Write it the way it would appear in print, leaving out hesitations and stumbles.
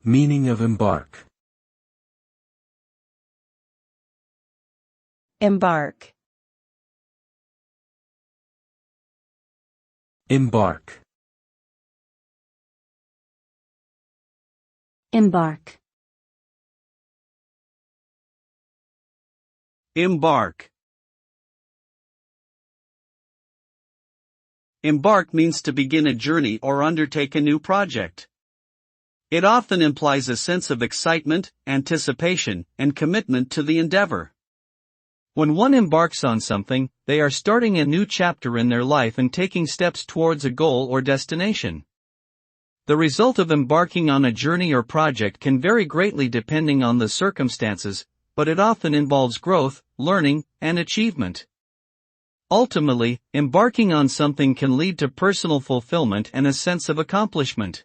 Meaning of embark. Embark. Embark. Embark. Embark. Embark means to begin a journey or undertake a new project. It often implies a sense of excitement, anticipation, and commitment to the endeavor. When one embarks on something, they are starting a new chapter in their life and taking steps towards a goal or destination. The result of embarking on a journey or project can vary greatly depending on the circumstances, but it often involves growth, learning, and achievement. Ultimately, embarking on something can lead to personal fulfillment and a sense of accomplishment.